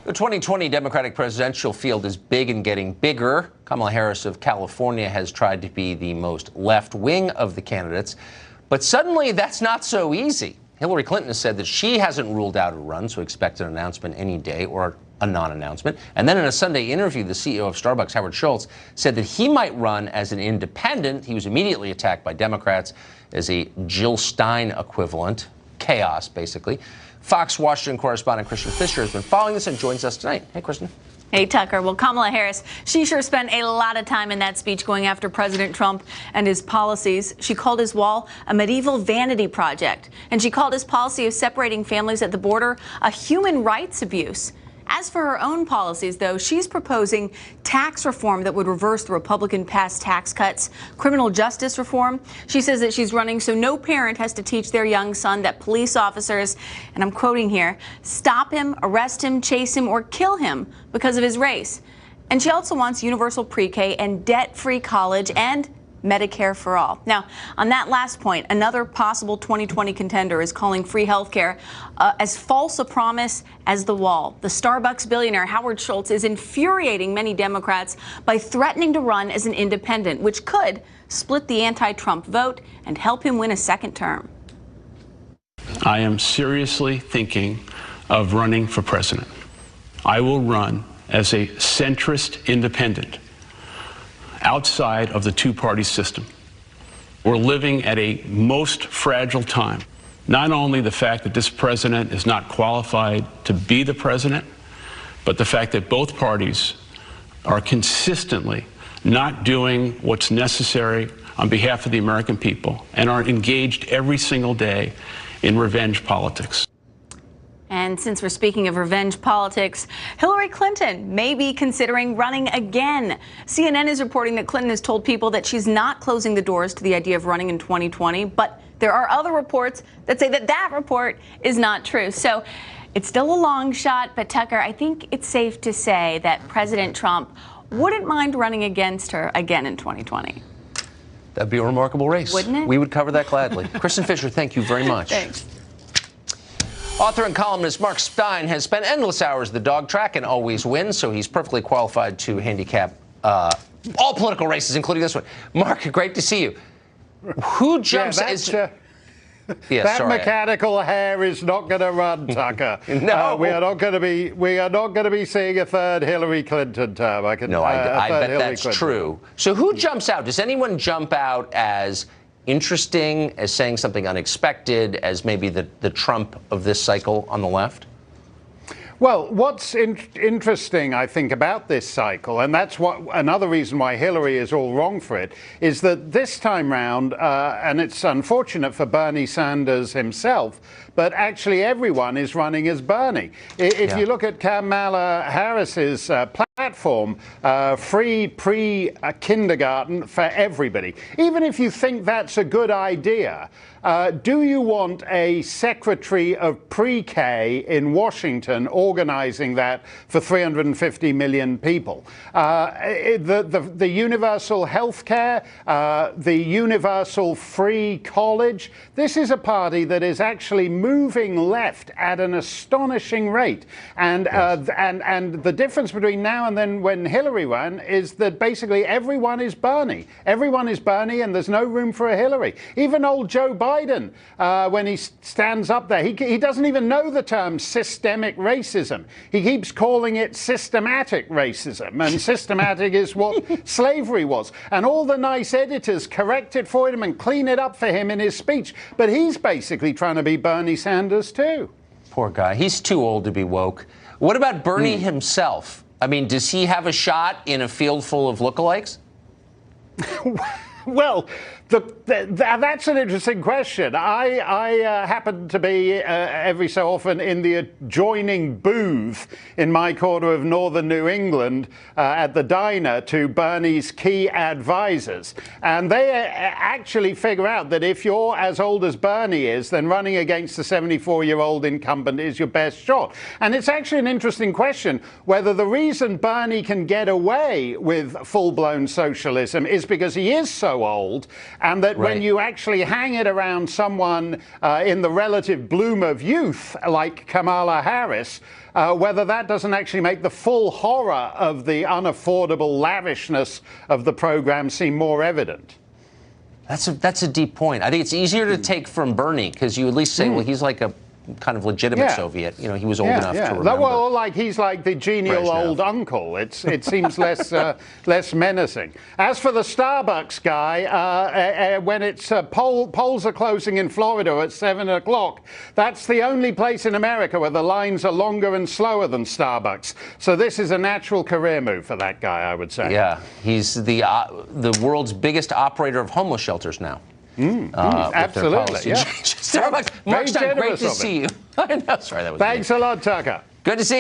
The 2020 Democratic presidential field is big and getting bigger. Kamala Harris of California has tried to be the most left-wing of the candidates, but suddenly that's not so easy. Hillary Clinton has said that she hasn't ruled out a run, so expect an announcement any day or a non-announcement. And then in a Sunday interview, the CEO of Starbucks, Howard Schultz, said that he might run as an independent. He was immediately attacked by Democrats as a Jill Stein equivalent. Chaos, basically. Fox Washington correspondent Kristin has been following this and joins us tonight. Hey, Kristin. Hey, Tucker. Well, Kamala Harris, she sure spent a lot of time in that speech going after President Trump and his policies. She called his wall a medieval vanity project, and she called his policy of separating families at the border a human rights abuse. As for her own policies, though, she's proposing tax reform that would reverse the Republican-passed tax cuts, criminal justice reform. She says that she's running so no parent has to teach their young son that police officers, and I'm quoting here, stop him, arrest him, chase him, or kill him because of his race. And she also wants universal pre-K and debt-free college and Medicare for all. Now, on that last point, another possible 2020 contender is calling free health care as false a promise as the wall. The Starbucks billionaire Howard Schultz is infuriating many Democrats by threatening to run as an independent, which could split the anti-Trump vote and help him win a second term. I am seriously thinking of running for president. I will run as a centrist independent, outside of the two-party system. We're living at a most fragile time. Not only the fact that this president is not qualified to be the president, but the fact that both parties are consistently not doing what's necessary on behalf of the American people and are engaged every single day in revenge politics. And since we're speaking of revenge politics, Hillary Clinton may be considering running again. CNN is reporting that Clinton has told people that she's not closing the doors to the idea of running in 2020, but there are other reports that say that that report is not true. So it's still a long shot, but Tucker, I think it's safe to say that President Trump wouldn't mind running against her again in 2020. That'd be a remarkable race. Wouldn't it? We would cover that gladly. Kristin Fisher, thank you very much. Thanks. Author and columnist Mark Stein has spent endless hours at the dog track and always wins, so he's perfectly qualified to handicap all political races, including this one. Mark, great to see you. Who jumps? That mechanical hair is not going to run, Tucker. No, we are not going to be seeing a third Hillary Clinton term. I bet that's true. So who jumps out? Does anyone jump out as interesting, as saying something unexpected, as maybe the Trump of this cycle on the left? Well, what's interesting, I think, about this cycle, and that's another reason why Hillary is all wrong for it, is that this time round, and it's unfortunate for Bernie Sanders himself, but actually everyone is running as Bernie. If you look at Kamala Harris's platform, free pre-kindergarten for everybody. Even if you think that's a good idea, do you want a secretary of pre-K in Washington organizing that for 350 million people? The universal health care, the universal free college, this is a party that is actually moving left at an astonishing rate. And the difference between now and then when Hillary ran is that basically everyone is Bernie. Everyone is Bernie and there's no room for a Hillary. Even old Joe Biden, when he stands up there, he doesn't even know the term systemic racism. He keeps calling it systematic racism, and systematic is what slavery was. And all the nice editors correct it for him and clean it up for him in his speech. But he's basically trying to be Bernie Sanders, too. Poor guy. He's too old to be woke. What about Bernie himself? I mean, does he have a shot in a field full of lookalikes? Well, that's an interesting question. I happen to be every so often in the adjoining booth in my corner of northern New England at the diner to Bernie's key advisors. And they actually figure out that if you're as old as Bernie is, then running against the 74-year-old incumbent is your best shot. And it's actually an interesting question whether the reason Bernie can get away with full-blown socialism is because he is so old and that when Right. you actually hang it around someone in the relative bloom of youth, like Kamala Harris, whether that doesn't actually make the full horror of the unaffordable lavishness of the program seem more evident. That's a deep point. I think it's easier to take from Bernie because you at least say, well, he's like a kind of legitimate Soviet. You know, he was old enough to remember. Well, like he's like the genial Brezhnev. old uncle. It seems less menacing. As for the Starbucks guy, when it's polls are closing in Florida at 7 o'clock, that's the only place in America where the lines are longer and slower than Starbucks. So this is a natural career move for that guy, I would say. Yeah, he's the world's biggest operator of homeless shelters now. Absolutely. Yeah. Starbucks. Markstein, great to see you. I know. Sorry, that was Thanks a lot, Tucker. Good to see you.